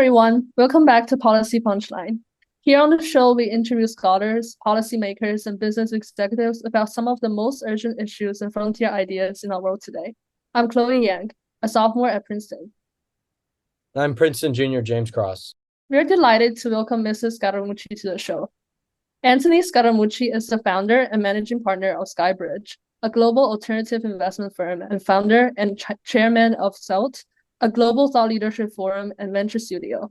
everyone. Welcome back to Policy Punchline. Here on the show, we interview scholars, policymakers, and business executives about some of the most urgent issues and frontier ideas in our world today. I'm Chloe Yang, a sophomore at Princeton. I'm Princeton Junior James Cross. We're delighted to welcome Mrs. Scaramucci to the show. Anthony Scaramucci is the founder and managing partner of SkyBridge, a global alternative investment firm, and founder and chairman of SELT, a global thought leadership forum and venture studio.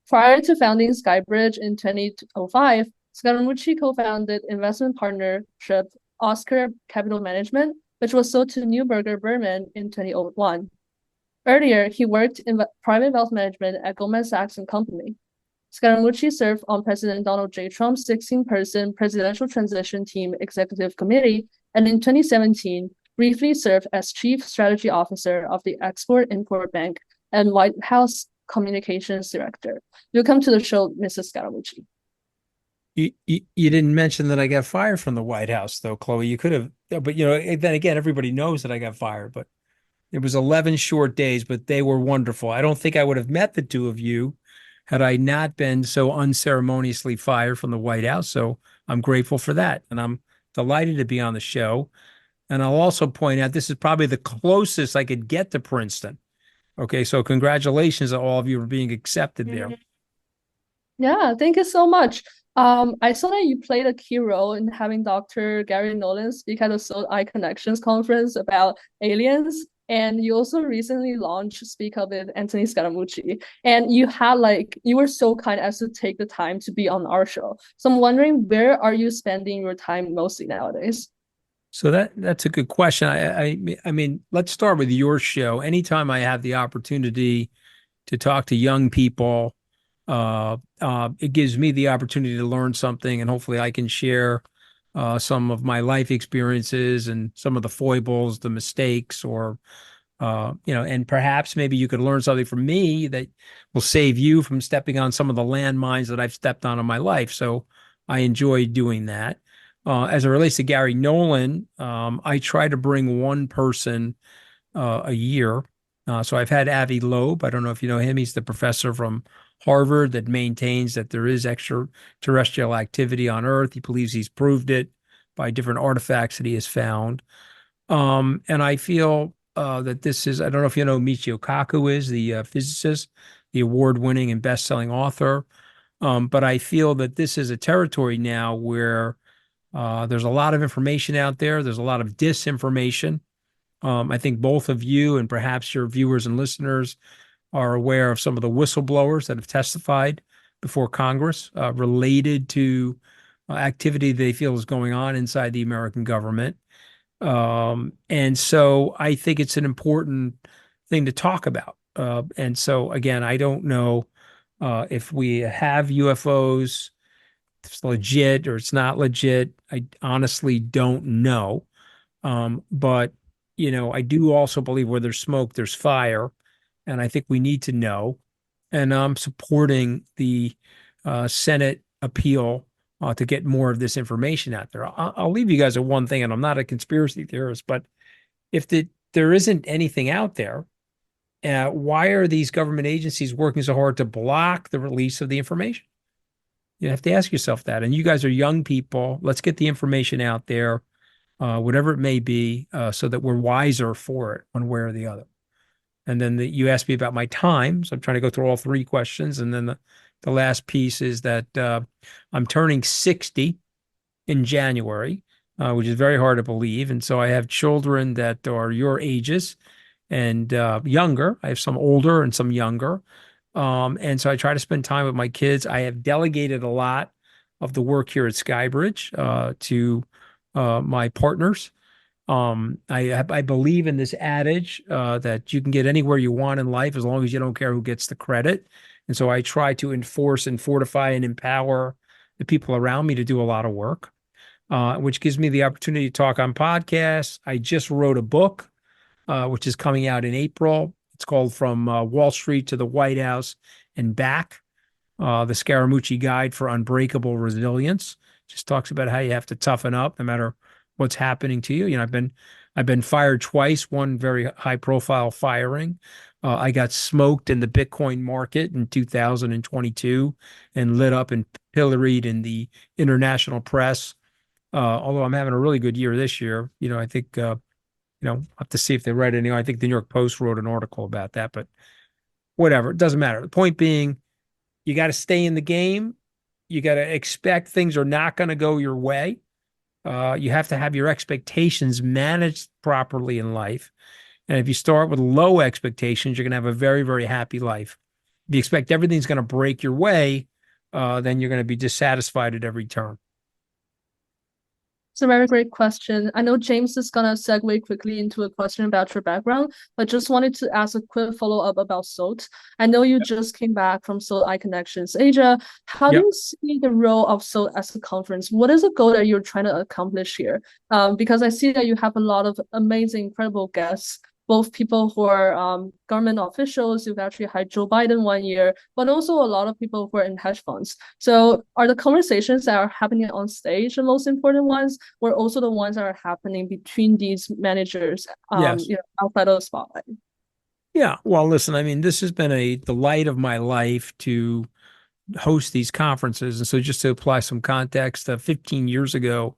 Prior to founding SkyBridge in 2005, Scaramucci co-founded investment partnership Oscar Capital Management, which was sold to Neuberger Berman in 2001. Earlier, he worked in private wealth management at Goldman Sachs and Company. Scaramucci served on President Donald J. Trump's 16-person Presidential Transition Team Executive Committee, and in 2017, briefly served as Chief Strategy Officer of the Export-Import Bank and White House Communications Director. Welcome to the show, Mrs. Scaramucci. You didn't mention that I got fired from the White House, though, Chloe. You could have, but then again, everybody knows that I got fired, but it was 11 short days, but they were wonderful. I don't think I would have met the two of you had I not been so unceremoniously fired from the White House. So I'm grateful for that. And I'm delighted to be on the show. And I'll also point out this is probably the closest I could get to Princeton. Okay, so congratulations to all of you for being accepted there. Yeah, thank you so much. I saw that you played a key role in having Dr. Gary Nolan speak at the Seoul iConnections conference about aliens. And you also recently launched Speak Up with Anthony Scaramucci. And you were so kind as to take the time to be on our show. So I'm wondering, where are you spending your time mostly nowadays? So that's a good question. I mean, let's start with your show. Anytime I have the opportunity to talk to young people, it gives me the opportunity to learn something, and hopefully I can share some of my life experiences and some of the foibles, the mistakes, or and perhaps maybe you could learn something from me that will save you from stepping on some of the landmines that I've stepped on in my life. So I enjoy doing that. As it relates to Gary Nolan, I try to bring one person a year. So I've had Avi Loeb. I don't know if you know him. He's the professor from Harvard that maintains that there is extraterrestrial activity on Earth. He believes he's proved it by different artifacts that he has found. And I feel that this is, I don't know if you know who Michio Kaku is, the physicist, the award-winning and best-selling author. But I feel that this is a territory now where there's a lot of information out there. There's a lot of disinformation. I think both of you and perhaps your viewers and listeners are aware of some of the whistleblowers that have testified before Congress related to activity they feel is going on inside the American government. And so I think it's an important thing to talk about. And so, again, I don't know if we have UFOs, if it's legit or it's not legit. I honestly don't know. But, I do also believe where there's smoke, there's fire. And I think we need to know. And I'm supporting the Senate appeal to get more of this information out there. I'll leave you guys with one thing, and I'm not a conspiracy theorist, but if there isn't anything out there, why are these government agencies working so hard to block the release of the information? You have to ask yourself that. And you guys are young people. Let's get the information out there, whatever it may be, so that we're wiser for it one way or the other. And then you asked me about my time. So I'm trying to go through all three questions. And then the last piece is that I'm turning 60 in January, which is very hard to believe. And so I have children that are your ages and younger. I have some older and some younger. And so I try to spend time with my kids. I have delegated a lot of the work here at SkyBridge to my partners. I believe in this adage that you can get anywhere you want in life as long as you don't care who gets the credit. And so I try to enforce and fortify and empower the people around me to do a lot of work, which gives me the opportunity to talk on podcasts. I just wrote a book, which is coming out in April. It's called From Wall Street to the White House and Back, the Scaramucci Guide for Unbreakable Resilience. Just talks about how you have to toughen up no matter what's happening to you. I've been fired twice, one very high profile firing. I got smoked in the Bitcoin market in 2022 and lit up and pilloried in the international press. Although I'm having a really good year this year, I think, I'll have to see if they write anything. I think the New York Post wrote an article about that, but whatever, it doesn't matter. The point being, you got to stay in the game. You got to expect things are not going to go your way. You have to have your expectations managed properly in life. And if you start with low expectations, you're going to have a very, very happy life. If you expect everything's going to break your way, then you're going to be dissatisfied at every turn. It's a very great question. I know James is gonna segue quickly into a question about your background, but just wanted to ask a quick follow-up about SOLT. I know you just came back from SOLT iConnections Asia. How do you see the role of SOLT as a conference? What is the goal that you're trying to accomplish here? Because I see that you have a lot of amazing, incredible guests, both people who are government officials. You've actually had Joe Biden 1 year, but also a lot of people who are in hedge funds. So are the conversations that are happening on stage the most important ones, or also the ones that are happening between these managers Yes. Outside of the spotlight? Yeah. Well, listen, I mean, this has been a delight of my life to host these conferences. And so just to apply some context, 15 years ago,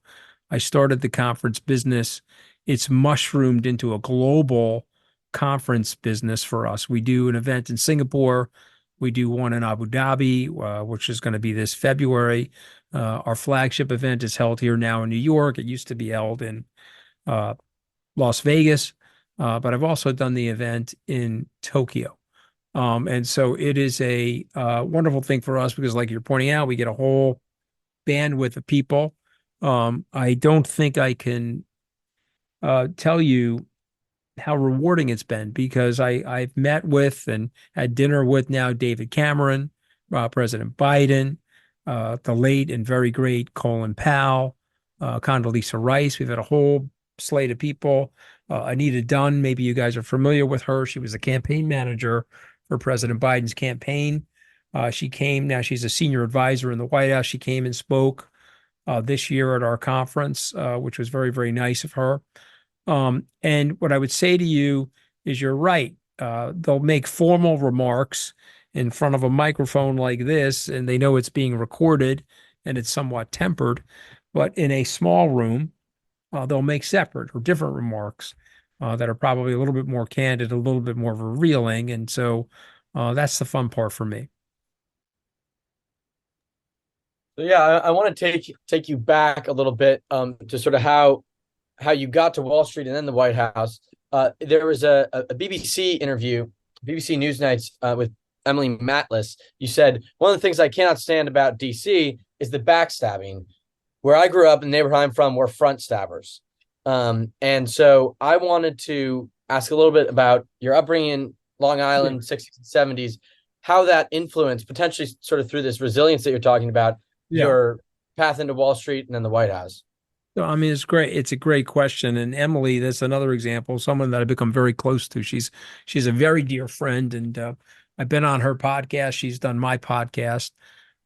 I started the conference business. It's mushroomed into a global conference business for us. We do an event in Singapore. We do one in Abu Dhabi, which is going to be this February. Our flagship event is held here now in New York. It used to be held in Las Vegas, but I've also done the event in Tokyo. And so it is a wonderful thing for us because, like you're pointing out, we get a whole bandwidth of people. I don't think I can tell you how rewarding it's been because I've met with and had dinner with now David Cameron, President Biden, the late and very great Colin Powell, Condoleezza Rice. We've had a whole slate of people. Anita Dunn, maybe you guys are familiar with her. She was the campaign manager for President Biden's campaign. She came, now she's a senior advisor in the White House. She came and spoke this year at our conference, which was very, very nice of her. And what I would say to you is you're right. They'll make formal remarks in front of a microphone like this, and they know it's being recorded and it's somewhat tempered. But in a small room, they'll make separate or different remarks that are probably a little bit more candid, a little bit more revealing. And so that's the fun part for me. So yeah, I want to take you back a little bit to sort of how you got to Wall Street and then the White House. There was a BBC interview, BBC Newsnights with Emily Matlis. You said, one of the things I cannot stand about DC is the backstabbing. Where I grew up in the neighborhood I'm from were front stabbers. And so I wanted to ask a little bit about your upbringing in Long Island, 60s and 70s, how that influenced potentially sort of through this resilience that you're talking about, your path into Wall Street and then the White House. So, I mean, it's great. It's a great question. And Emily, that's another example, someone that I've become very close to. She's a very dear friend, and I've been on her podcast. She's done my podcast.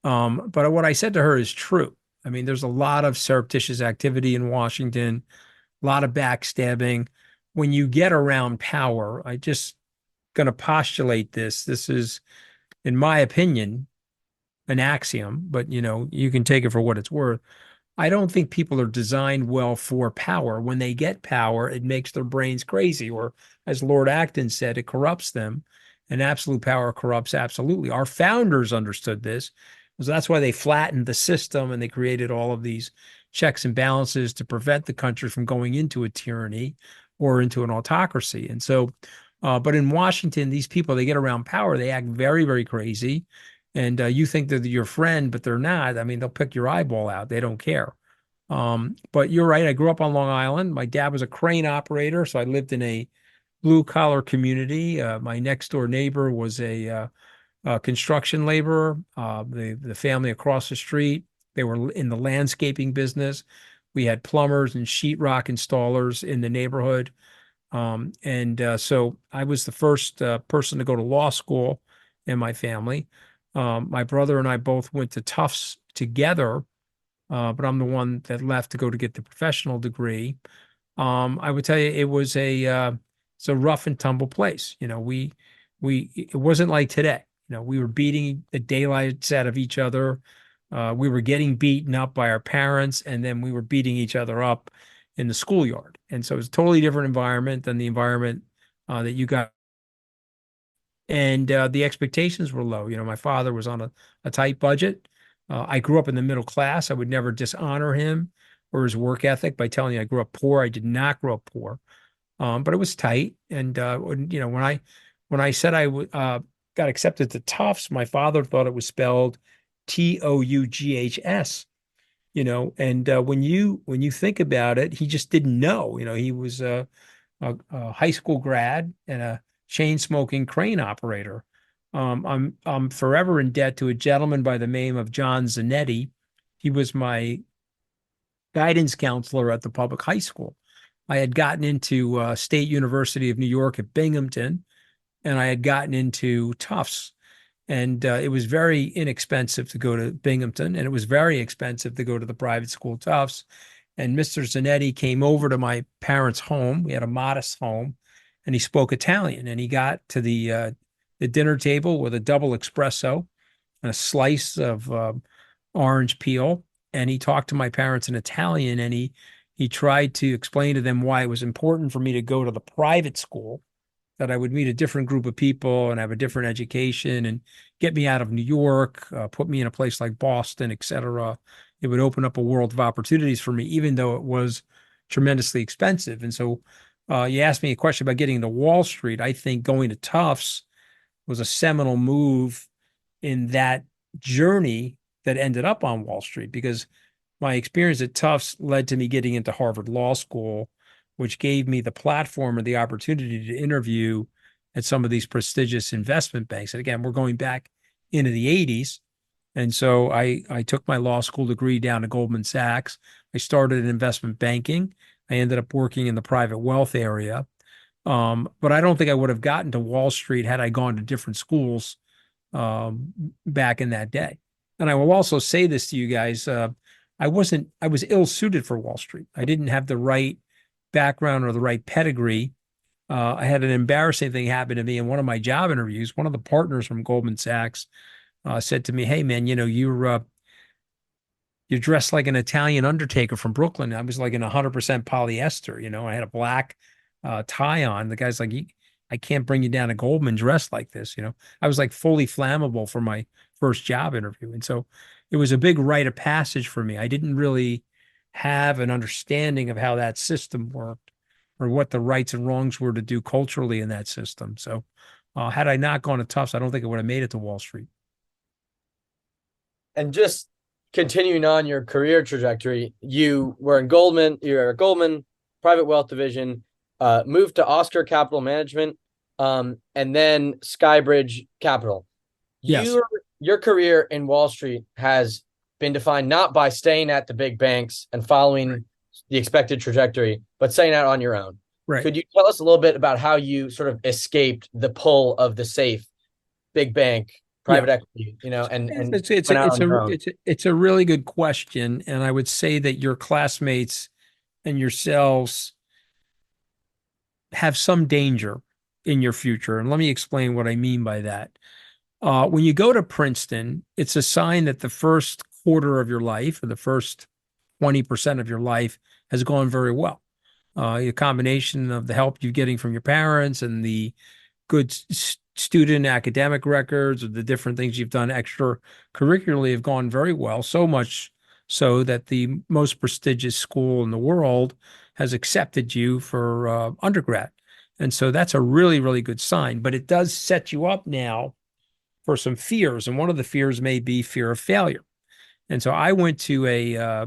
But what I said to her is true. I mean, there's a lot of surreptitious activity in Washington, a lot of backstabbing. When you get around power, I just going to postulate this. This is, in my opinion, an axiom, but you can take it for what it's worth. I don't think people are designed well for power. When they get power, it makes their brains crazy, or as Lord Acton said, it corrupts them. And absolute power corrupts absolutely. Our founders understood this. So that's why they flattened the system and they created all of these checks and balances to prevent the country from going into a tyranny or into an autocracy. And so, but in Washington, these people, they get around power, they act very, very crazy. And you think they're your friend, but they're not. I mean, they'll pick your eyeball out. They don't care. But you're right. I grew up on Long Island. My dad was a crane operator, so I lived in a blue-collar community. My next-door neighbor was a construction laborer. The family across the street, they were in the landscaping business. We had plumbers and sheetrock installers in the neighborhood. So I was the first person to go to law school in my family. My brother and I both went to Tufts together but I'm the one that left to go to get the professional degree. I would tell you it's a rough and tumble place. It wasn't like today. We were beating the daylights out of each other. We were getting beaten up by our parents, and then we were beating each other up in the schoolyard. And so it's a totally different environment than the environment that you got. And the expectations were low. My father was on a tight budget. I grew up in the middle class. I would never dishonor him or his work ethic by telling you I grew up poor. I did not grow up poor, but it was tight. And when I said got accepted to Tufts, my father thought it was spelled Toughs. And when you think about it, he just didn't know. He was a high school grad and a chain smoking crane operator. I'm forever in debt to a gentleman by the name of John Zanetti. He was my guidance counselor at the public high school. I had gotten into State University of New York at Binghamton, and I had gotten into Tufts. And it was very inexpensive to go to Binghamton, and it was very expensive to go to the private school Tufts. And Mr. Zanetti came over to my parents' home. We had a modest home, and he spoke Italian. And he got to the dinner table with a double espresso and a slice of orange peel. And he talked to my parents in Italian, and he tried to explain to them why it was important for me to go to the private school, that I would meet a different group of people and have a different education and get me out of New York, put me in a place like Boston, et cetera. It would open up a world of opportunities for me, even though it was tremendously expensive. And so you asked me a question about getting to Wall Street. I think going to Tufts was a seminal move in that journey that ended up on Wall Street, because my experience at Tufts led to me getting into Harvard Law School, which gave me the platform or the opportunity to interview at some of these prestigious investment banks. And again, we're going back into the 80s. And so I took my law school degree down to Goldman Sachs. I started in investment banking. I ended up working in the private wealth area. But I don't think I would have gotten to Wall Street had I gone to different schools back in that day. And I will also say this to you guys. I was ill suited for Wall Street. I didn't have the right background or the right pedigree. I had an embarrassing thing happen to me in one of my job interviews. One of the partners from Goldman Sachs said to me, "Hey, man, you're dressed like an Italian undertaker from Brooklyn." I was like in 100% polyester. I had a black tie on. The guy's like, "I can't bring you down to Goldman dressed like this." I was like fully flammable for my first job interview. And so it was a big rite of passage for me. I didn't really have an understanding of how that system worked or what the rights and wrongs were to do culturally in that system. So had I not gone to Tufts, I don't think I would have made it to Wall Street. And just continuing on your career trajectory, you were at Goldman, private wealth division, moved to Oscar Capital Management, and then SkyBridge Capital. Yes. Your career in Wall Street has been defined not by staying at the big banks and following the expected trajectory, but staying out on your own. Right. Could you tell us a little bit about how you sort of escaped the pull of the safe big bank, private equity, and it's a really good question. And I would say that your classmates and yourselves have some danger in your future. And let me explain what I mean by that. When you go to Princeton, it's a sign that the first quarter of your life or the first 20% of your life has gone very well. A combination of the help you're getting from your parents and the good student academic records or the different things you've done extracurricularly have gone very well, so much so that the most prestigious school in the world has accepted you for undergrad. And so that's a really, really good sign. But it does set you up now for some fears. And one of the fears may be fear of failure. And so I went to a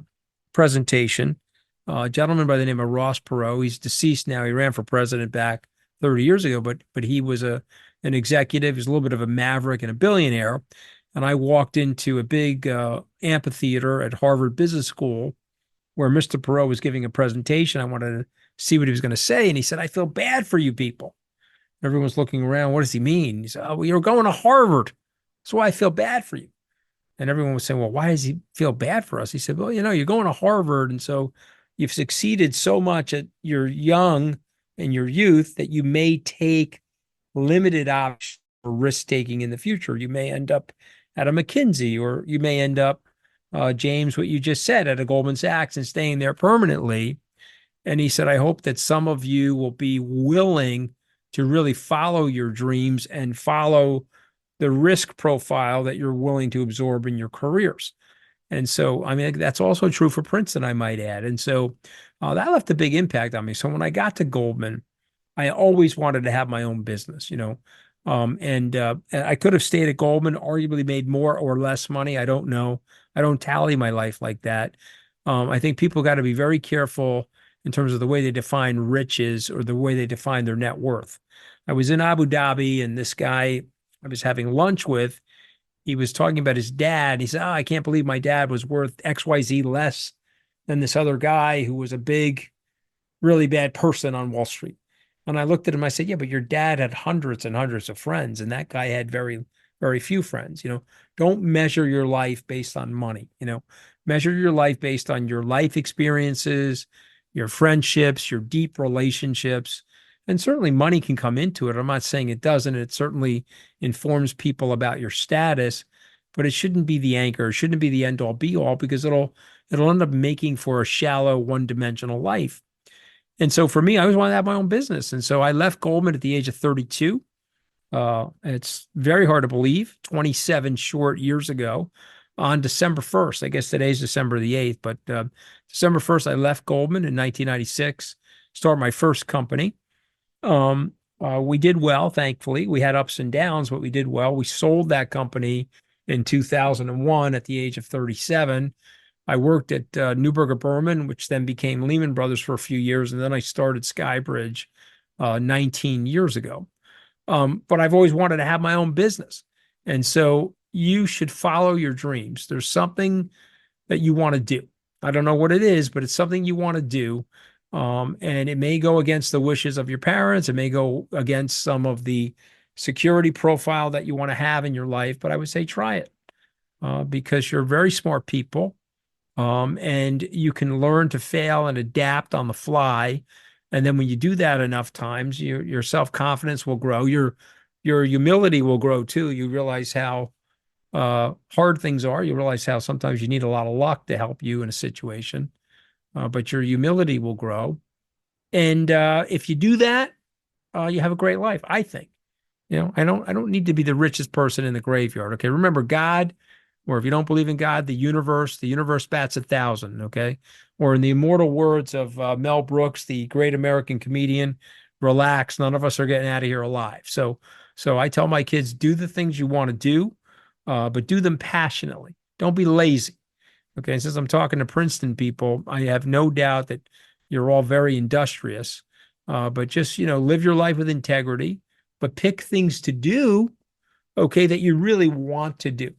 presentation, a gentleman by the name of Ross Perot. He's deceased now. He ran for president back 30 years ago, but he was an executive. He's a little bit of a maverick and a billionaire. And I walked into a big amphitheater at Harvard Business School where Mr. Perot was giving a presentation. I wanted to see what he was going to say. And he said, "I feel bad for you people." Everyone's looking around. What does he mean? He said, "Oh, well, you're going to Harvard. That's why I feel bad for you." And everyone was saying, well, why does he feel bad for us? He said, well, you're going to Harvard. And so you've succeeded so much at your young and your youth that you may take limited options for risk taking in the future. You may end up at a McKinsey, or you may end up, James, what you just said, at a Goldman Sachs and staying there permanently. And he said, I hope that some of you will be willing to really follow your dreams and follow the risk profile that you're willing to absorb in your careers. And so, I mean, that's also true for Princeton, I might add. And so that left a big impact on me. So when I got to Goldman, I always wanted to have my own business, and I could have stayed at Goldman, arguably made more or less money. I don't know. I don't tally my life like that. I think people got to be very careful in terms of the way they define riches or the way they define their net worth. I was in Abu Dhabi, and this guy I was having lunch with, he was talking about his dad. He said, "Oh, I can't believe my dad was worth XYZ less than this other guy who was a big, really bad person on Wall Street." And I looked at him, I said, "Yeah, but your dad had hundreds and hundreds of friends, and that guy had very, very few friends. Don't measure your life based on money. Measure your life based on your life experiences, your friendships, your deep relationships. And certainly money can come into it. I'm not saying it doesn't. It certainly informs people about your status, but it shouldn't be the anchor. It shouldn't be the end all be all, because it'll end up making for a shallow, one-dimensional life. And so for me, I always wanted to have my own business. And so I left Goldman at the age of 32. It's very hard to believe, 27 short years ago, on December 1st. I guess today's December the 8th, but December 1st, I left Goldman in 1996, started my first company. We did well, thankfully. We had ups and downs, but we did well. We sold that company in 2001 at the age of 37. I worked at Neuberger Berman, which then became Lehman Brothers, for a few years, and then I started SkyBridge 19 years ago. But I've always wanted to have my own business. And so you should follow your dreams. There's something that you want to do. I don't know what it is, but it's something you want to do. And it may go against the wishes of your parents. It may go against some of the security profile that you want to have in your life, but I would say try it because you're very smart people. And you can learn to fail and adapt on the fly. And then when you do that enough times, your self-confidence will grow. Your humility will grow too. You realize how hard things are. You realize how sometimes you need a lot of luck to help you in a situation. But your humility will grow. And if you do that, you have a great life, I think. I don't need to be the richest person in the graveyard. Okay. Remember, God, or if you don't believe in God, the universe bats 1,000. Okay. Or in the immortal words of Mel Brooks, the great American comedian, relax. None of us are getting out of here alive. So I tell my kids, do the things you want to do, but do them passionately. Don't be lazy. Okay. Since I'm talking to Princeton people, I have no doubt that you're all very industrious, but just, live your life with integrity, but pick things to do, okay, that you really want to do.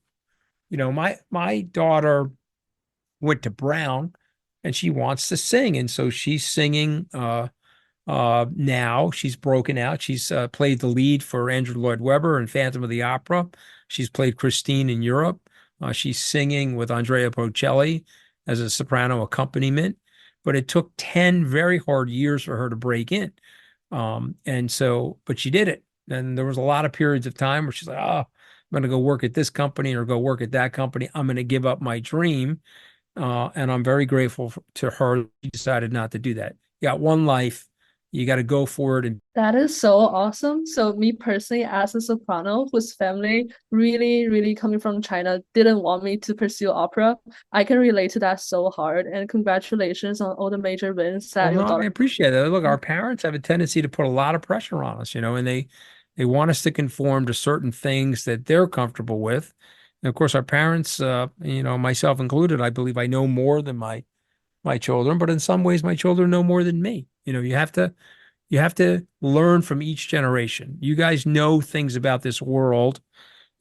My daughter went to Brown and she wants to sing. And so she's singing now. She's broken out. She's played the lead for Andrew Lloyd Webber in Phantom of the Opera. She's played Christine in Europe. She's singing with Andrea Bocelli as a soprano accompaniment. But it took 10 very hard years for her to break in. But she did it. And there was a lot of periods of time where she's like, oh, I'm going to go work at this company or go work at that company. I'm going to give up my dream. And I'm very grateful to her. She decided not to do that. You got one life. You got to go for it. And That is so awesome. So me personally, as a soprano whose family really, really coming from China didn't want me to pursue opera, I can relate to that so hard. And congratulations on all the major wins that your daughter. I appreciate that. Look, our parents have a tendency to put a lot of pressure on us, and they want us to conform to certain things that they're comfortable with. And of course, our parents, myself included, I believe I know more than my children, but in some ways, my children know more than me. You have to learn from each generation. You guys know things about this world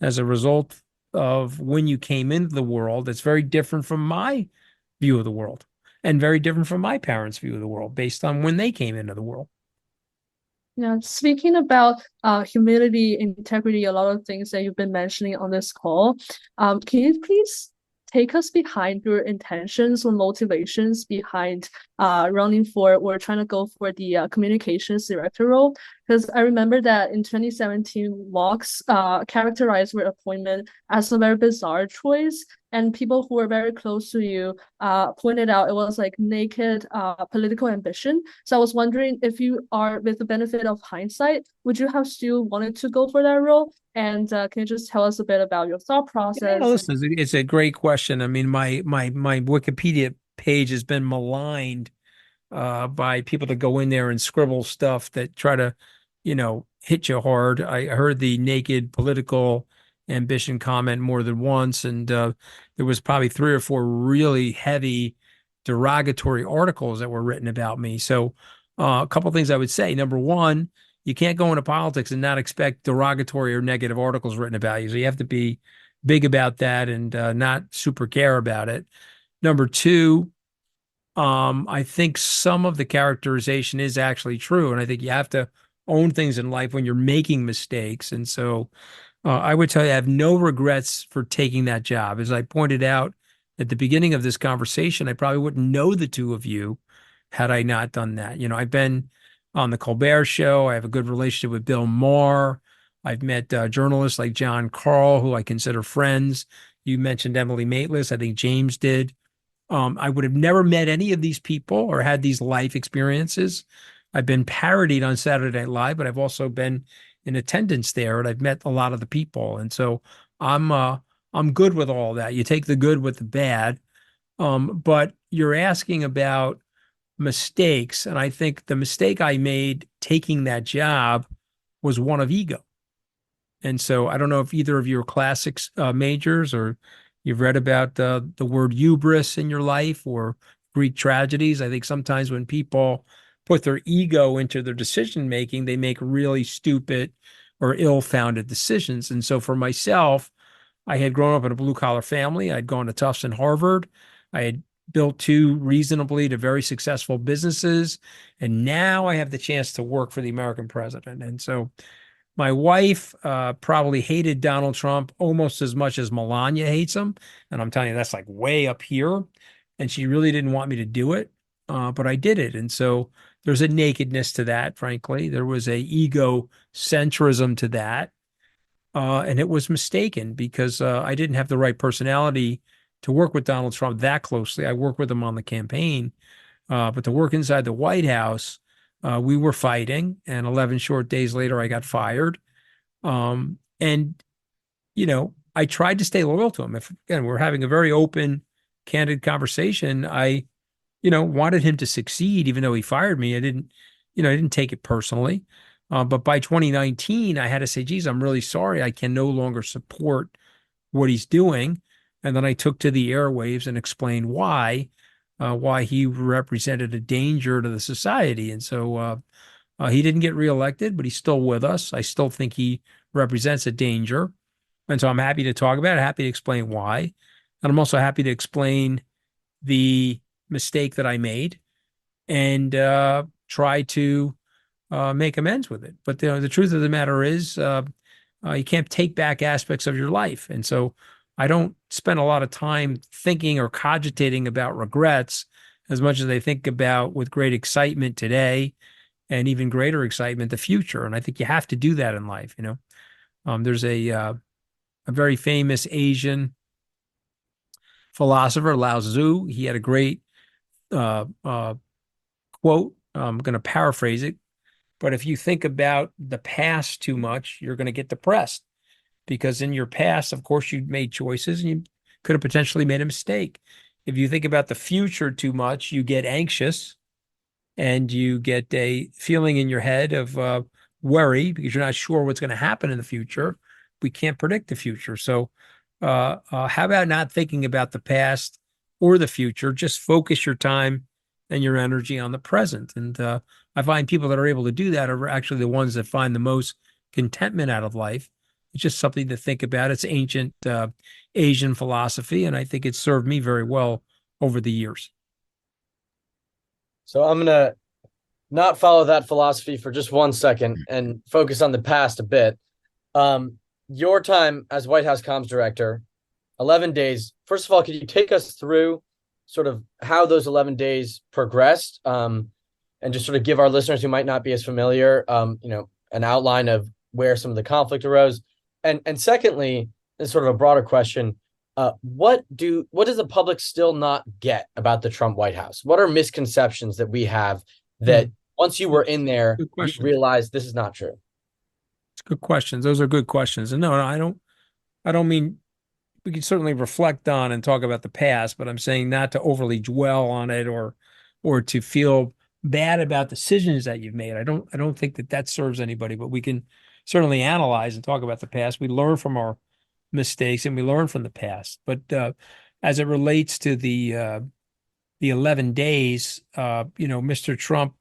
as a result of when you came into the world. That's very different from my view of the world and very different from my parents' view of the world based on when they came into the world. Yeah, speaking about humility, integrity, a lot of things that you've been mentioning on this call, can you please take us behind your intentions or motivations behind running for or trying to go for the communications director role? Because I remember that in 2017, Vox characterized your appointment as a very bizarre choice, and people who were very close to you pointed out it was like naked political ambition. So I was wondering if you are, with the benefit of hindsight, would you have still wanted to go for that role? And can you just tell us a bit about your thought Yeah, process? listen, it's a great question. I mean, my Wikipedia page has been maligned by people that go in there and scribble stuff that try to, hit you hard. I heard the naked political ambition comment more than once, and there was probably 3 or 4 really heavy derogatory articles that were written about me. So, a couple of things I would say. Number one, you can't go into politics and not expect derogatory or negative articles written about you. So you have to be big about that and not super care about it. Number two, I think some of the characterization is actually true. And I think you have to own things in life when you're making mistakes. And so I would tell you, I have no regrets for taking that job. As I pointed out at the beginning of this conversation, I probably wouldn't know the two of you had I not done that. I've been on the Colbert Show. I have a good relationship with Bill Maher. I've met journalists like John Carl, who I consider friends. You mentioned Emily Maitlis. I think James did. I would have never met any of these people or had these life experiences. I've been parodied on Saturday Night Live, but I've also been in attendance there, and I've met a lot of the people. And so I'm good with all that. You take the good with the bad. But you're asking about mistakes, and I think the mistake I made taking that job was one of ego. And so I don't know if either of you are classics majors or you've read about the word hubris in your life or Greek tragedies. I think sometimes when people put their ego into their decision making, they make really stupid or ill-founded decisions. And so for myself, I had grown up in a blue-collar family. I'd gone to Tufts and Harvard. I had built 2 reasonably to very successful businesses. And now I have the chance to work for the American president. And so my wife probably hated Donald Trump almost as much as Melania hates him. And I'm telling you, that's like way up here. And she really didn't want me to do it, but I did it. And so there's a nakedness to that, frankly. There was a egocentrism to that. And it was mistaken because I didn't have the right personality to work with Donald Trump that closely. I worked with him on the campaign, but to work inside the White House, we were fighting, and 11 short days later, I got fired. And, I tried to stay loyal to him. If, again, we're having a very open, candid conversation, I, wanted him to succeed, even though he fired me. I didn't take it personally. But by 2019, I had to say, geez, I'm really sorry. I can no longer support what he's doing. And then I took to the airwaves and explained why he represented a danger to the society. And so he didn't get reelected, but he's still with us. I still think he represents a danger. And so I'm happy to talk about it, happy to explain why. And I'm also happy to explain the mistake that I made and try to make amends with it. But the truth of the matter is you can't take back aspects of your life. And so I don't spend a lot of time thinking or cogitating about regrets as much as I think about with great excitement today and even greater excitement the future. And I think you have to do that in life. There's a very famous Asian philosopher, Lao Tzu. He had a great quote. I'm going to paraphrase it. But if you think about the past too much, you're going to get depressed. Because in your past, of course, you made choices and you could have potentially made a mistake. If you think about the future too much, you get anxious and you get a feeling in your head of worry because you're not sure what's going to happen in the future. We can't predict the future. So how about not thinking about the past or the future? Just focus your time and your energy on the present. And I find people that are able to do that are actually the ones that find the most contentment out of life. It's just something to think about. It's ancient Asian philosophy, and I think it's served me very well over the years. So I'm gonna not follow that philosophy for just 1 second and focus on the past a bit. Your time as White House comms director, 11 days. First of all, could you take us through sort of how those 11 days progressed, and just sort of give our listeners who might not be as familiar, an outline of where some of the conflict arose? And secondly, this is sort of a broader question. What does the public still not get about the Trump White House? What are misconceptions that we have that once you were in there, you realized this is not true? It's good questions. Those are good questions. And no, I don't mean, we can certainly reflect on and talk about the past, but I'm saying not to overly dwell on it or to feel bad about decisions that you've made. I don't think that serves anybody, but we can certainly analyze and talk about the past. We learn from our mistakes and we learn from the past. But as it relates to the 11 days, Mr. Trump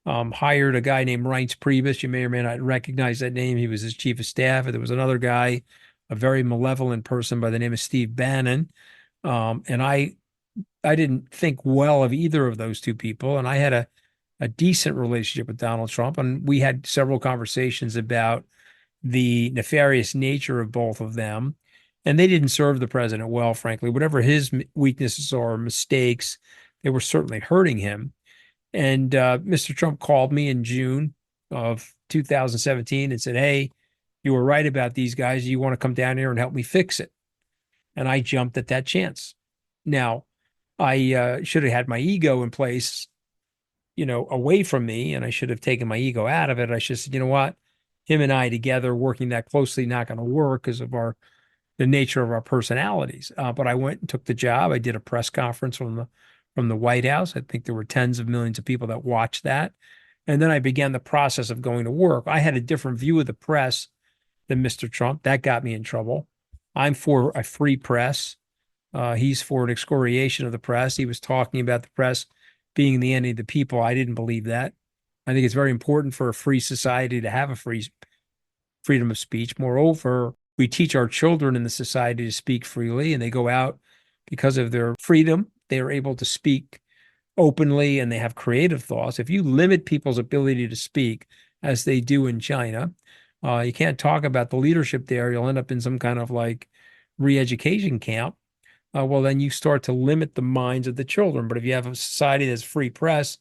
hired a guy named Reince Priebus. You may or may not recognize that name. He was his chief of staff. There was another guy, a very malevolent person by the name of Steve Bannon. And I didn't think well of either of those two people. And I had a decent relationship with Donald Trump. And we had several conversations about the nefarious nature of both of them. And they didn't serve the president well, frankly. Whatever his weaknesses or mistakes, they were certainly hurting him. And Mr. Trump called me in June of 2017 and said, "Hey, you were right about these guys. You want to come down here and help me fix it?" And I jumped at that chance. Now, I should have had my ego in place, away from me, and I should have taken my ego out of it. I should have said, you know what? Him and I together working that closely, not going to work because of the nature of our personalities. But I went and took the job. I did a press conference from the White House. I think there were tens of millions of people that watched that. And then I began the process of going to work. I had a different view of the press than Mr. Trump. That got me in trouble. I'm for a free press. He's for an excoriation of the press. He was talking about the press being the enemy of the people. I didn't believe that. I think it's very important for a free society to have a freedom of speech. Moreover, we teach our children in the society to speak freely, and they go out because of their freedom. They are able to speak openly and they have creative thoughts. If you limit people's ability to speak, as they do in China, you can't talk about the leadership there. You'll end up in some kind of like re-education camp. Well, then you start to limit the minds of the children. But if you have a society that's free press,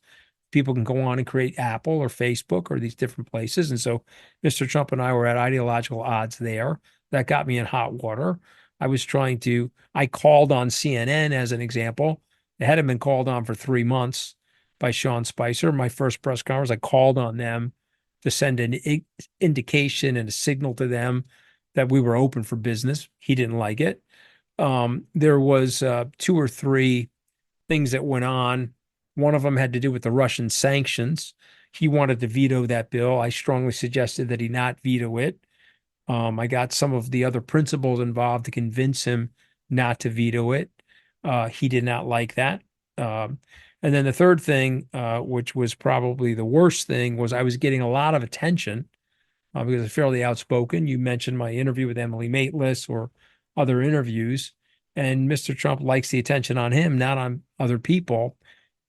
people can go on and create Apple or Facebook or these different places. And so Mr. Trump and I were at ideological odds there. That got me in hot water. I called on CNN as an example. It hadn't been called on for 3 months by Sean Spicer. My first press conference, I called on them to send an indication and a signal to them that we were open for business. He didn't like it. There was 2 or 3 things that went on. One of them had to do with the Russian sanctions. He wanted to veto that bill. I strongly suggested that he not veto it. I got some of the other principals involved to convince him not to veto it. He did not like that. And then the third thing, which was probably the worst thing, was I was getting a lot of attention because I'm fairly outspoken. You mentioned my interview with Emily Maitlis or other interviews, and Mr. Trump likes the attention on him, not on other people.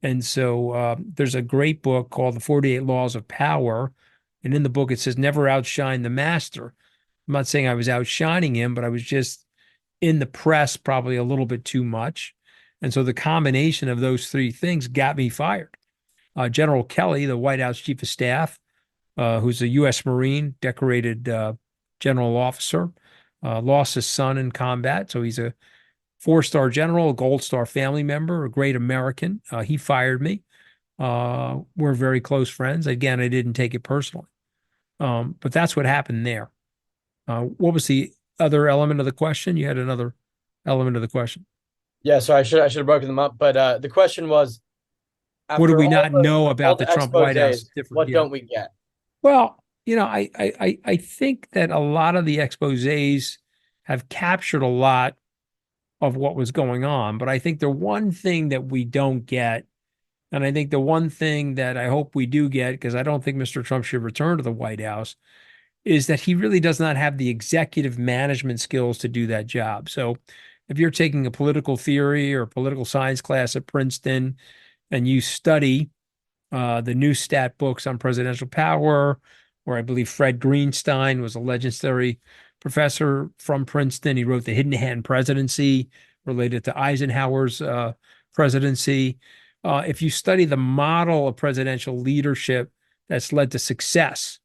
And so there's a great book called The 48 Laws of Power. And in the book, it says, never outshine the master. I'm not saying I was outshining him, but I was just in the press probably a little bit too much. And so the combination of those 3 things got me fired. General Kelly, the White House chief of staff, who's a U.S. Marine, decorated general officer, lost his son in combat. So he's a 4-star general, a Gold Star family member, a great American. He fired me. We're very close friends. Again, I didn't take it personally. But that's what happened there. What was the other element of the question? You had another element of the question. Yeah, so I should have broken them up. But the question was, what do we not know about the Trump White House? What don't we get? Well, I think that a lot of the exposés have captured a lot of what was going on. But I think the one thing that we don't get, and I think the one thing that I hope we do get, because I don't think Mr. Trump should return to the White House, is that he really does not have the executive management skills to do that job. So if you're taking a political theory or political science class at Princeton and you study the Neustadt books on presidential power, where I believe Fred Greenstein was a legendary professor from Princeton. He wrote The Hidden Hand Presidency, related to Eisenhower's presidency. If you study the model of presidential leadership that's led to success,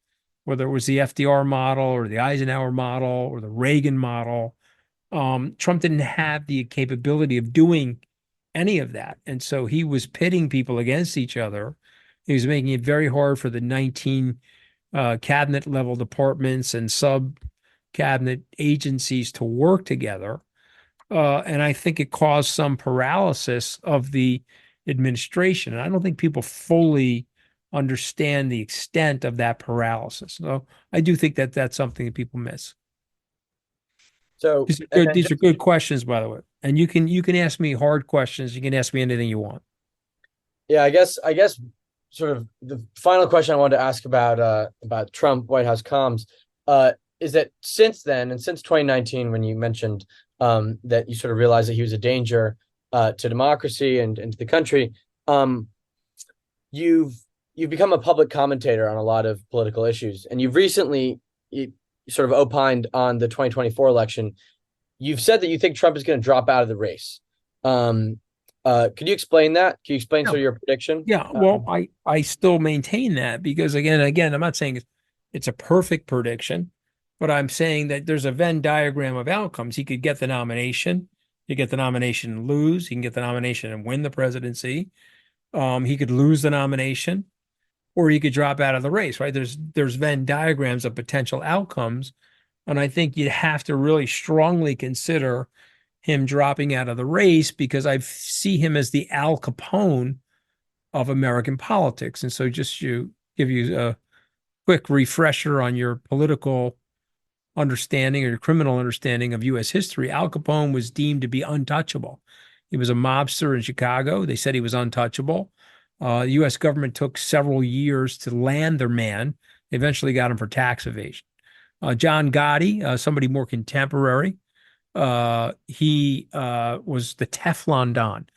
whether it was the FDR model or the Eisenhower model or the Reagan model, Trump didn't have the capability of doing any of that. And so he was pitting people against each other. He was making it very hard for the 19 cabinet level departments and sub cabinet agencies to work together. And I think it caused some paralysis of the administration. And I don't think people fully understand the extent of that paralysis. So I do think that that's something that people miss. So These are good questions, by the way. And you can ask me hard questions. You can ask me anything you want. yeah, I guess sort of the final question I wanted to ask about Trump White House comms is that since then, and since 2019, when you mentioned that you sort of realized that he was a danger to democracy and to the country, you've become a public commentator on a lot of political issues, and you've recently sort of opined on the 2024 election. You've said that you think Trump is going to drop out of the race. Could you explain that? Can you explain sort of your prediction? Yeah, well, I still maintain that because again, I'm not saying it's a perfect prediction, but I'm saying that there's a Venn diagram of outcomes. He could get the nomination. He could get the nomination and lose. He can get the nomination and win the presidency. He could lose the nomination, or he could drop out of the race, right? There's Venn diagrams of potential outcomes. And I think you'd have to really strongly consider him dropping out of the race because I see him as the Al Capone of American politics. And so just to give you a quick refresher on your political understanding or your criminal understanding of U.S. history, Al Capone was deemed to be untouchable. He was a mobster in Chicago. They said he was untouchable. The U.S. government took several years to land their man. They eventually got him for tax evasion. John Gotti, somebody more contemporary, he was the Teflon Don.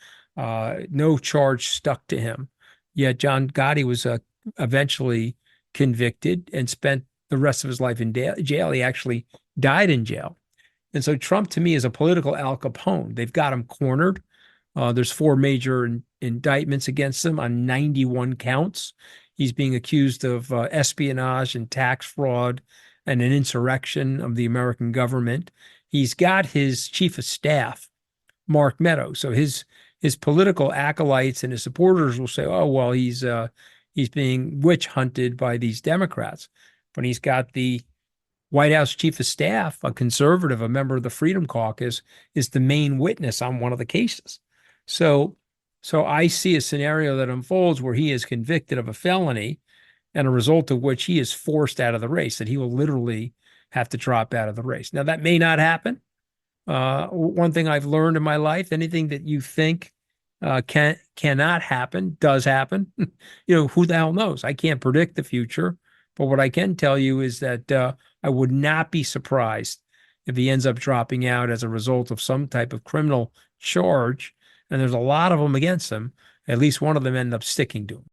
No charge stuck to him. Yet John Gotti was eventually convicted and spent the rest of his life in jail. He actually died in jail. And so Trump, to me, is a political Al Capone. They've got him cornered. There's 4 major indictments against him on 91 counts. He's being accused of espionage and tax fraud and an insurrection of the American government. He's got his chief of staff, Mark Meadows. So his political acolytes and his supporters will say, "Oh, well, he's being witch hunted by these Democrats." But he's got the White House chief of staff, a conservative, a member of the Freedom Caucus, is the main witness on one of the cases. So I see a scenario that unfolds where he is convicted of a felony, and a result of which he is forced out of the race, that he will literally have to drop out of the race. Now, that may not happen. One thing I've learned in my life, anything that you think cannot happen does happen. Who the hell knows? I can't predict the future. But what I can tell you is that I would not be surprised if he ends up dropping out as a result of some type of criminal charge. And there's a lot of them against him. At least one of them end up sticking to him.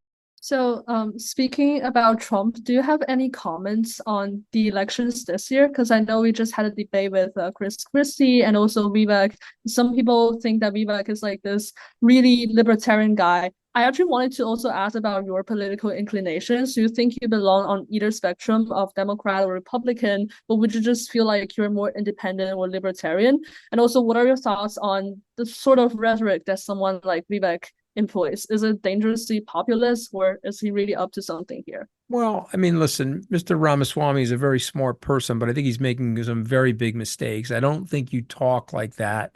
So, speaking about Trump, do you have any comments on the elections this year? Because I know we just had a debate with Chris Christie and also Vivek. Some people think that Vivek is like this really libertarian guy. I actually wanted to also ask about your political inclinations. Do you think you belong on either spectrum of Democrat or Republican, or would you just feel like you're more independent or libertarian? And also, what are your thoughts on the sort of rhetoric that someone like Vivek employs? Is it dangerously populist, or is he really up to something here? Well, I mean, listen, Mr. Ramaswamy is a very smart person, but I think he's making some very big mistakes. I don't think you talk like that.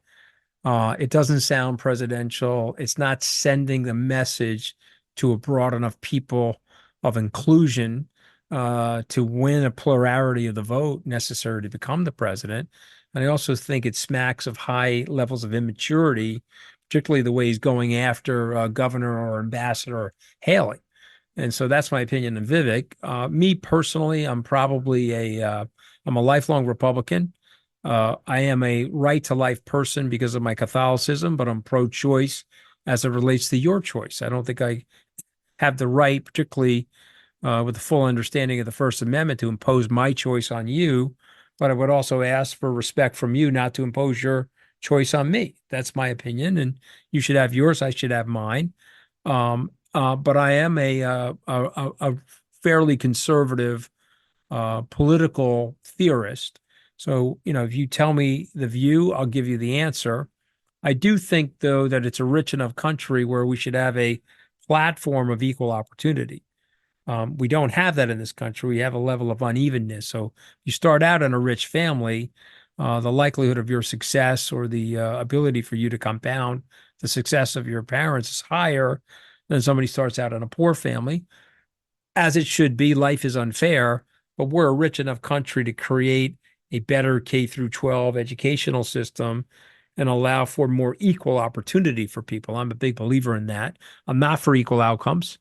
It doesn't sound presidential. It's not sending the message to a broad enough people of inclusion to win a plurality of the vote necessary to become the president. And I also think it smacks of high levels of immaturity, particularly the way he's going after Governor or Ambassador Haley. And so that's my opinion on Vivek. Me personally, I'm a lifelong Republican. I am a right-to-life person because of my Catholicism, but I'm pro-choice as it relates to your choice. I don't think I have the right, particularly with the full understanding of the First Amendment, to impose my choice on you, but I would also ask for respect from you not to impose your choice on me. That's my opinion, and you should have yours. I should have mine. But I am a fairly conservative political theorist. So, if you tell me the view, I'll give you the answer. I do think, though, that it's a rich enough country where we should have a platform of equal opportunity. We don't have that in this country. We have a level of unevenness. So you start out in a rich family, the likelihood of your success or the ability for you to compound the success of your parents is higher than somebody starts out in a poor family. As it should be, life is unfair, but we're a rich enough country to create a better K through 12 educational system and allow for more equal opportunity for people. I'm a big believer in that. I'm not for equal outcomes.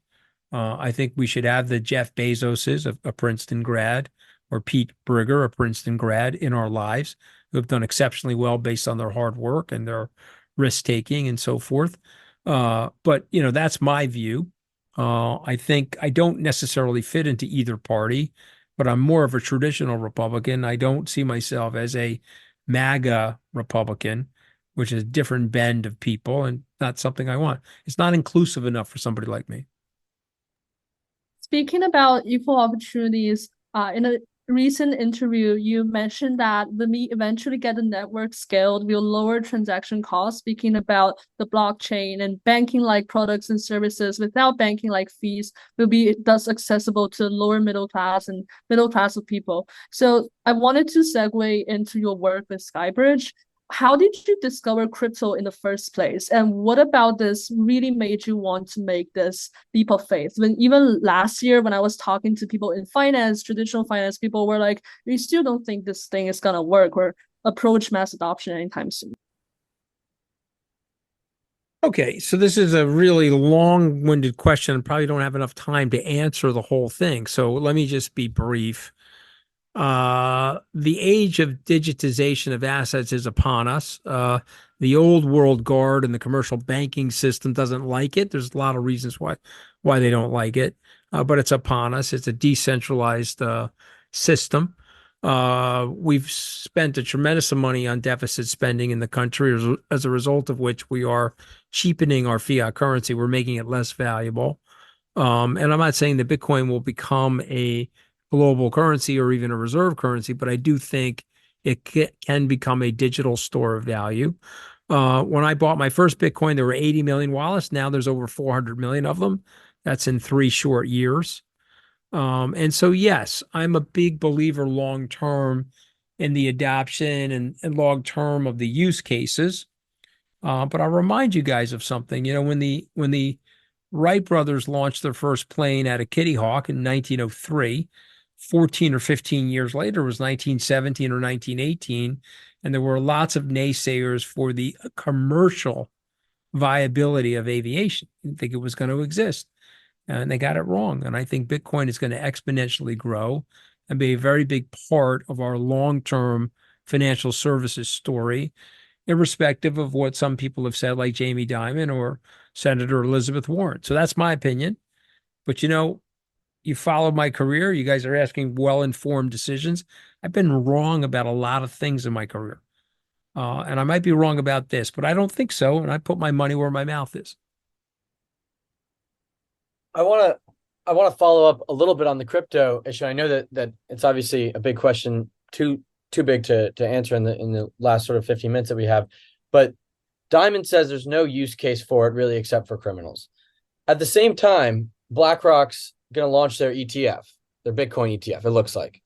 I think we should have the Jeff Bezoses, a Princeton grad, or Pete Brigger, a Princeton grad, in our lives, who have done exceptionally well based on their hard work and their risk taking and so forth. But that's my view. I think I don't necessarily fit into either party, but I'm more of a traditional Republican. I don't see myself as a MAGA Republican, which is a different bend of people and not something I want. It's not inclusive enough for somebody like me. Speaking about equal opportunities, in a recent interview, you mentioned that when we eventually get the network scaled, we'll lower transaction costs, speaking about the blockchain and banking-like products and services without banking-like fees will be thus accessible to lower middle class and middle class of people. So I wanted to segue into your work with SkyBridge. How did you discover crypto in the first place? And what about this really made you want to make this leap of faith? When even last year, when I was talking to people in finance, traditional finance, people were like, we still don't think this thing is going to work or approach mass adoption anytime soon. Okay, so this is a really long-winded question. I probably don't have enough time to answer the whole thing. So let me just be brief. The age of digitization of assets is upon us. The old world guard and the commercial banking system doesn't like it. There's a lot of reasons why they don't like it, but it's upon us. It's a decentralized system. We've spent a tremendous amount of money on deficit spending in the country, as a result of which we are cheapening our fiat currency. We're making it less valuable. And I'm not saying that Bitcoin will become a global currency or even a reserve currency, but I do think it can become a digital store of value. When I bought my first Bitcoin, there were 80 million wallets. Now there's over 400 million of them. That's in 3 short years. And so, yes, I'm a big believer long term in the adoption and long term of the use cases. But I'll remind you guys of something. When the Wright brothers launched their first plane out of Kitty Hawk in 1903, 14 or 15 years later was 1917 or 1918, and there were lots of naysayers for the commercial viability of aviation. I didn't think it was going to exist, and they got it wrong. And I think Bitcoin is going to exponentially grow and be a very big part of our long-term financial services story, irrespective of what some people have said, like Jamie Dimon or Senator Elizabeth Warren. So that's my opinion. But you followed my career. You guys are asking well-informed decisions. I've been wrong about a lot of things in my career. And I might be wrong about this, but I don't think so. And I put my money where my mouth is. I want to follow up a little bit on the crypto issue. I know that it's obviously a big question, too big to answer in the last sort of 15 minutes that we have. But Diamond says there's no use case for it really except for criminals. At the same time, BlackRock's going to launch their ETF, their Bitcoin ETF, it looks like.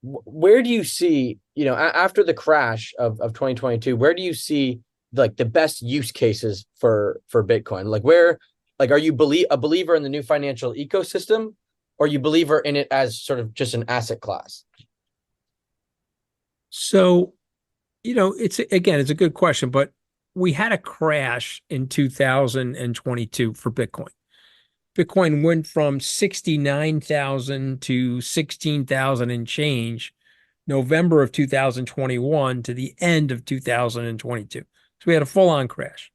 Where do you see, after the crash of 2022, where do you see like the best use cases for Bitcoin? Are you a believer in the new financial ecosystem, or you believer in it as sort of just an asset class? So, it's a good question, but we had a crash in 2022 for Bitcoin. Bitcoin went from 69,000 to 16,000 and change November of 2021 to the end of 2022. So we had a full-on crash.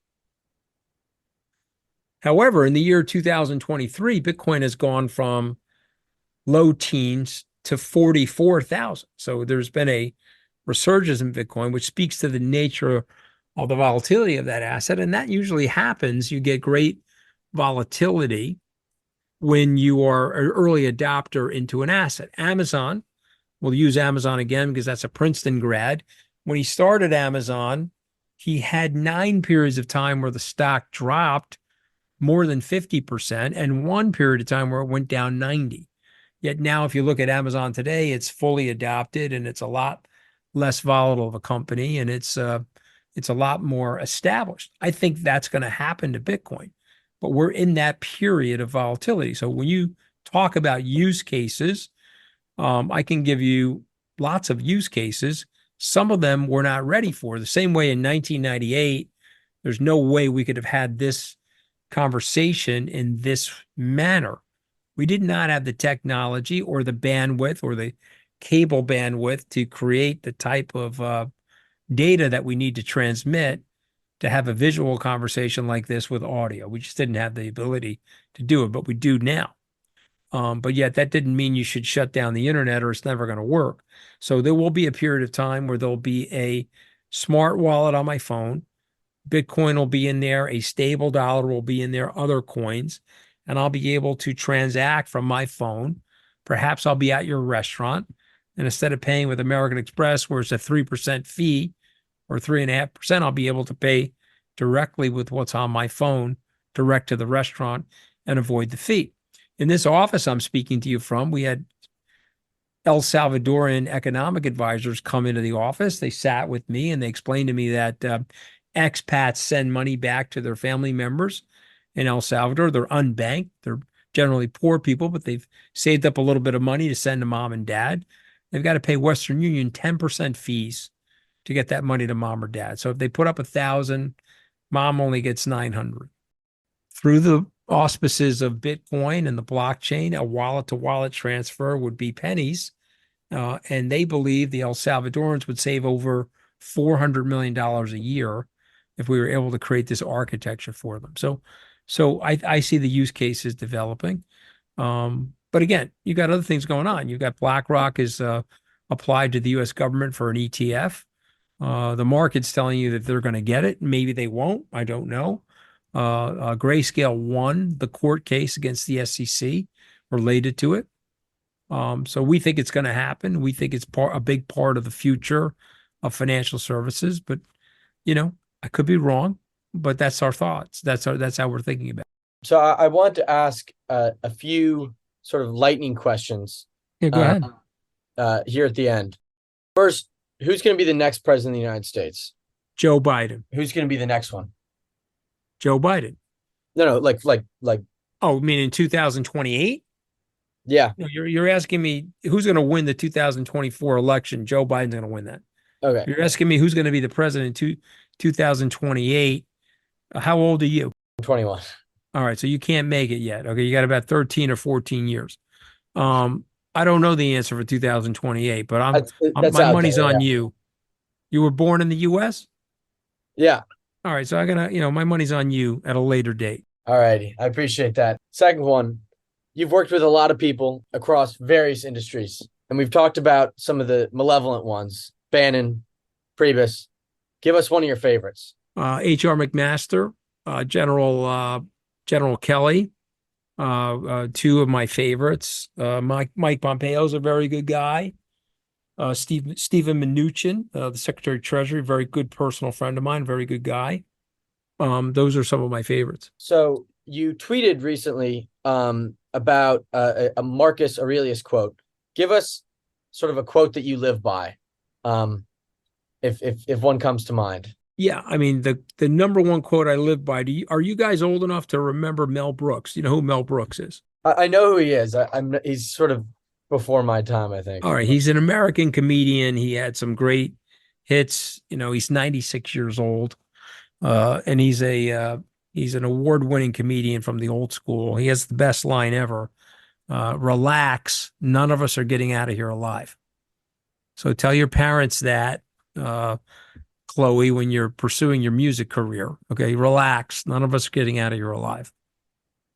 However, in the year 2023, Bitcoin has gone from low teens to 44,000. So there's been a resurgence in Bitcoin, which speaks to the nature of the volatility of that asset. And that usually happens. You get great volatility when you are an early adopter into an asset. Amazon, we'll use Amazon again because that's a Princeton grad. When he started Amazon, he had 9 periods of time where the stock dropped more than 50% and 1 period of time where it went down 90. Yet now, if you look at Amazon today, it's fully adopted and it's a lot less volatile of a company, and it's a lot more established. I think that's going to happen to Bitcoin, but we're in that period of volatility. So when you talk about use cases, I can give you lots of use cases. Some of them we're not ready for. The same way in 1998, there's no way we could have had this conversation in this manner. We did not have the technology or the bandwidth or the cable bandwidth to create the type of data that we need to transmit to have a visual conversation like this with audio. We just didn't have the ability to do it, but we do now. But yet that didn't mean you should shut down the internet or it's never going to work. So there will be a period of time where there'll be a smart wallet on my phone. Bitcoin will be in there. A stable dollar will be in there, other coins, and I'll be able to transact from my phone. Perhaps I'll be at your restaurant, and instead of paying with American Express, where it's a 3% fee or 3.5%, I'll be able to pay directly with what's on my phone, direct to the restaurant, and avoid the fee. In this office I'm speaking to you from, we had El Salvadorian economic advisors come into the office. They sat with me and they explained to me that expats send money back to their family members in El Salvador. They're unbanked. They're generally poor people, but they've saved up a little bit of money to send to mom and dad. They've got to pay Western Union 10% fees to get that money to mom or dad. So if they put up 1,000, mom only gets 900. Through the auspices of Bitcoin and the blockchain, a wallet-to-wallet transfer would be pennies. And they believe the El Salvadorans would save over $400 million a year if we were able to create this architecture for them. So I see the use cases developing. But again, you got other things going on. You've got BlackRock is applied to the U.S. government for an ETF. The market's telling you that they're going to get it. Maybe they won't. I don't know. Grayscale won the court case against the SEC related to it. So we think it's going to happen. We think it's a big part of the future of financial services. But, I could be wrong, but that's our thoughts. That's how we're thinking about it. So I want to ask a few sort of lightning questions. Yeah, go ahead. Here at the end. First, who's going to be the next president of the United States? Joe Biden. Who's going to be the next one? Joe Biden. No, like. Oh, I mean in 2028? Yeah. No, you're asking me who's going to win the 2024 election. Joe Biden's going to win that. Okay. You're asking me who's going to be the president in 2028. How old are you? I'm 21. All right, so you can't make it yet. Okay, you got about 13 or 14 years. I don't know the answer for 2028, but my money's on you. You were born in the U.S.? Yeah. All right, so I'm gonna, my money's on you at a later date. All righty, I appreciate that. Second one, you've worked with a lot of people across various industries, and we've talked about some of the malevolent ones. Bannon, Priebus. Give us one of your favorites. H.R. McMaster, General Kelly, two of my favorites. Mike Pompeo's a very good guy. Stephen Mnuchin, the Secretary of Treasury, very good personal friend of mine, very good guy. Those are some of my favorites. So you tweeted recently about a Marcus Aurelius quote. Give us sort of a quote that you live by, if one comes to mind. Yeah, I mean, the number one quote I live by, are you guys old enough to remember Mel Brooks? You know who Mel Brooks is? I know who he is. He's sort of before my time, I think. All right, he's an American comedian. He had some great hits. He's 96 years old, and he's an award-winning comedian from the old school. He has the best line ever. Relax, none of us are getting out of here alive. So tell your parents that, Chloe, when you're pursuing your music career. Okay, relax. None of us are getting out of here alive.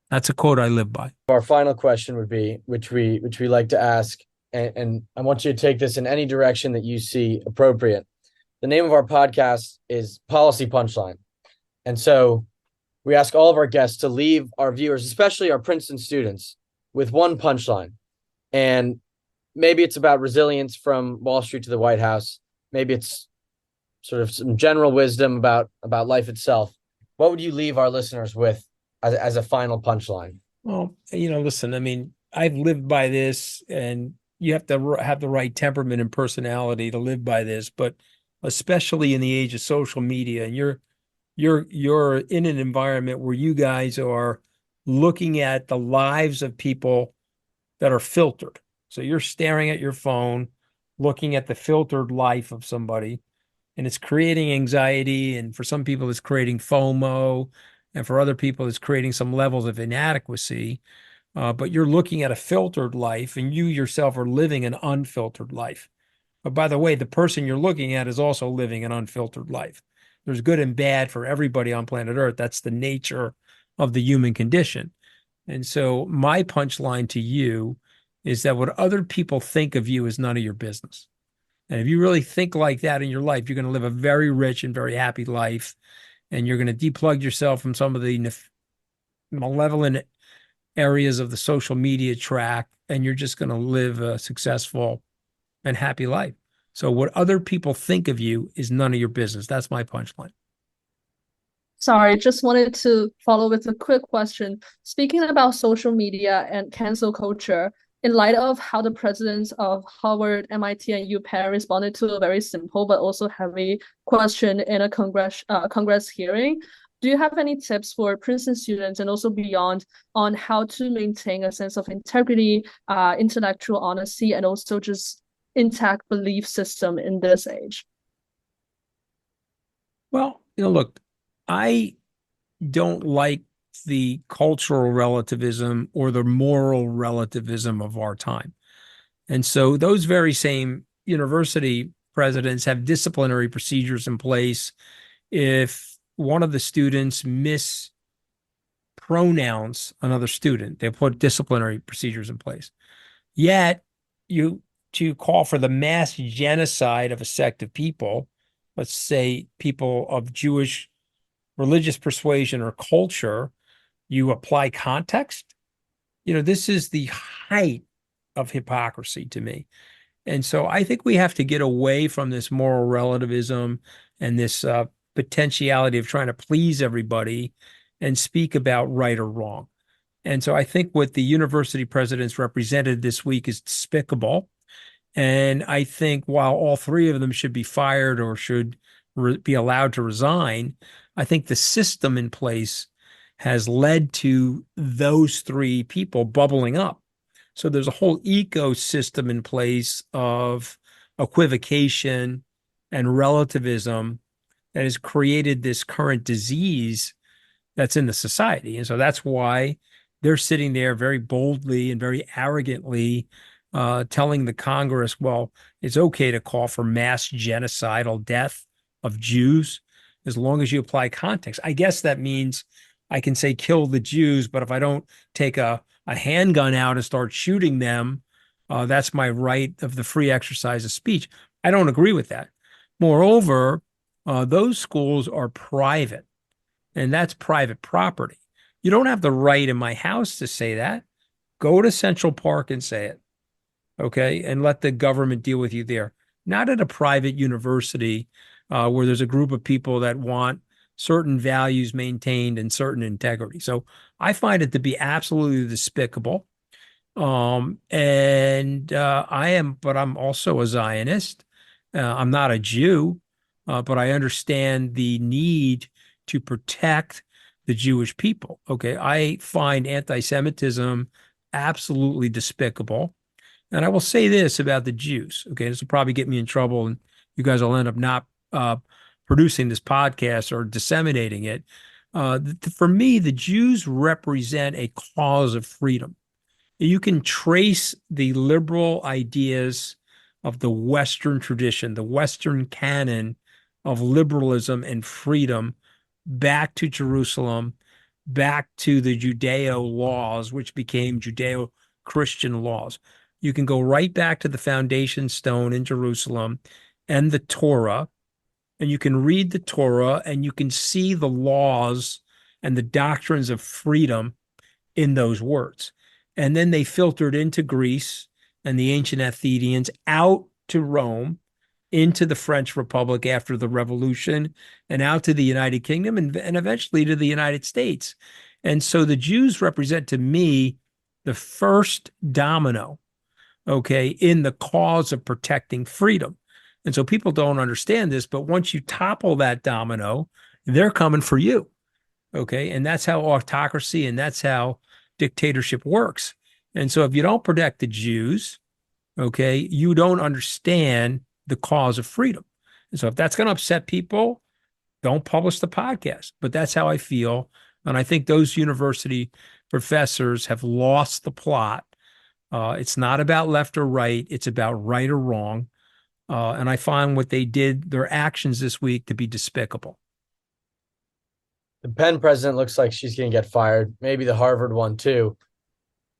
That's a quote I live by. Our final question would be, which we like to ask, and I want you to take this in any direction that you see appropriate. The name of our podcast is Policy Punchline. And so we ask all of our guests to leave our viewers, especially our Princeton students, with one punchline. And maybe it's about resilience from Wall Street to the White House. Maybe it's sort of some general wisdom about life itself. What would you leave our listeners with as a final punchline? Well, listen, I mean, I've lived by this, and you have to have the right temperament and personality to live by this, but especially in the age of social media, and you're in an environment where you guys are looking at the lives of people that are filtered. So you're staring at your phone, looking at the filtered life of somebody, and it's creating anxiety. And for some people, it's creating FOMO. And for other people, it's creating some levels of inadequacy. But you're looking at a filtered life, and you yourself are living an unfiltered life. But by the way, the person you're looking at is also living an unfiltered life. There's good and bad for everybody on planet Earth. That's the nature of the human condition. And so my punchline to you is that what other people think of you is none of your business. And if you really think like that in your life, you're going to live a very rich and very happy life. And you're going to deplug yourself from some of the malevolent areas of the social media track. And you're just going to live a successful and happy life. So what other people think of you is none of your business. That's my punchline. Sorry, just wanted to follow with a quick question. Speaking about social media and cancel culture, in light of how the presidents of Harvard, MIT, and UPenn responded to a very simple but also heavy question in a Congress hearing, do you have any tips for Princeton students and also beyond on how to maintain a sense of integrity, intellectual honesty, and also just intact belief system in this age? Well, look, I don't like the cultural relativism or the moral relativism of our time. And so those very same university presidents have disciplinary procedures in place. If one of the students mispronouns another student, they put disciplinary procedures in place. Yet to call for the mass genocide of a sect of people, let's say people of Jewish religious persuasion or culture, you apply context. This is the height of hypocrisy to me. And so I think we have to get away from this moral relativism and this potentiality of trying to please everybody and speak about right or wrong. And so I think what the university presidents represented this week is despicable. And I think while all three of them should be fired or should be allowed to resign, I think the system in place has led to those three people bubbling up. So there's a whole ecosystem in place of equivocation and relativism that has created this current disease that's in the society. And so that's why they're sitting there very boldly and very arrogantly telling the Congress, well, it's okay to call for mass genocidal death of Jews as long as you apply context. I guess that means I can say kill the Jews, but if I don't take a handgun out and start shooting them, that's my right of the free exercise of speech. I don't agree with that. Moreover, those schools are private, and that's private property. You don't have the right in my house to say that. Go to Central Park and say it, okay? And let the government deal with you there. Not at a private university where there's a group of people that want certain values maintained and certain integrity. So I find it to be absolutely despicable. But I'm also a Zionist. I'm not a Jew, but I understand the need to protect the Jewish people. Okay. I find anti-Semitism absolutely despicable. And I will say this about the Jews. Okay. This will probably get me in trouble, and you guys will end up not producing this podcast or disseminating it. For me, the Jews represent a cause of freedom. You can trace the liberal ideas of the Western tradition, the Western canon of liberalism and freedom back to Jerusalem, back to the Judeo laws, which became Judeo-Christian laws. You can go right back to the foundation stone in Jerusalem and the Torah, and you can read the Torah and you can see the laws and the doctrines of freedom in those words. And then they filtered into Greece and the ancient Athenians, out to Rome, into the French Republic after the Revolution, and out to the United Kingdom, and eventually to the United States. And so the Jews represent, to me, the first domino, okay, in the cause of protecting freedom. And so people don't understand this, but once you topple that domino, they're coming for you, okay? And that's how autocracy and that's how dictatorship works. And so if you don't protect the Jews, okay, you don't understand the cause of freedom. And so if that's going to upset people, don't publish the podcast. But that's how I feel. And I think those university professors have lost the plot. It's not about left or right. It's about right or wrong. And I find what they did, their actions this week, to be despicable. The Penn president looks like she's going to get fired. Maybe the Harvard one too.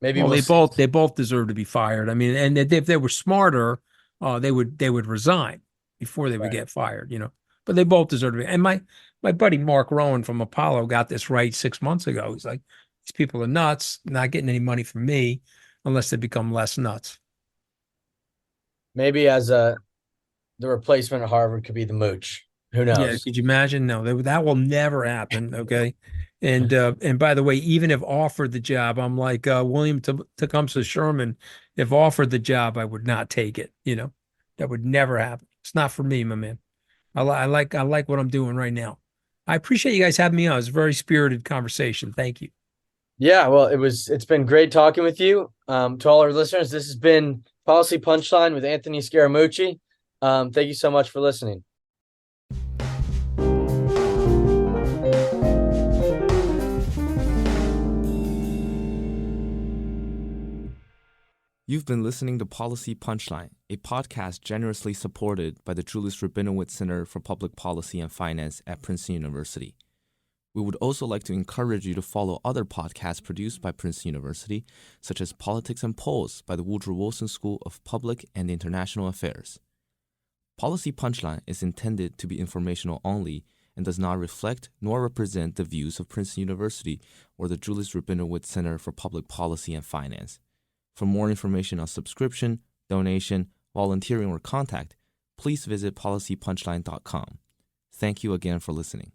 Maybe well, we'll they both deserve to be fired. I mean, and if they were smarter, they would resign before they would get fired, you know. But they both deserve to be. And my buddy Mark Rowan from Apollo got this right 6 months ago. He's like, these people are nuts, not getting any money from me unless they become less nuts. Maybe the replacement at Harvard could be the mooch. Who knows? Yeah, could you imagine? No, that will never happen. Okay. And by the way, even if offered the job, I'm like William Tecumseh Sherman. If offered the job, I would not take it. You know, that would never happen. It's not for me, my man. I like what I'm doing right now. I appreciate you guys having me on. It was a very spirited conversation. Thank you. Yeah, well, it's been great talking with you. To all our listeners, this has been Policy Punchline with Anthony Scaramucci. Thank you so much for listening. You've been listening to Policy Punchline, a podcast generously supported by the Julius Rabinowitz Center for Public Policy and Finance at Princeton University. We would also like to encourage you to follow other podcasts produced by Princeton University, such as Politics and Polls by the Woodrow Wilson School of Public and International Affairs. Policy Punchline is intended to be informational only and does not reflect nor represent the views of Princeton University or the Julius Rabinowitz Center for Public Policy and Finance. For more information on subscription, donation, volunteering, or contact, please visit policypunchline.com. Thank you again for listening.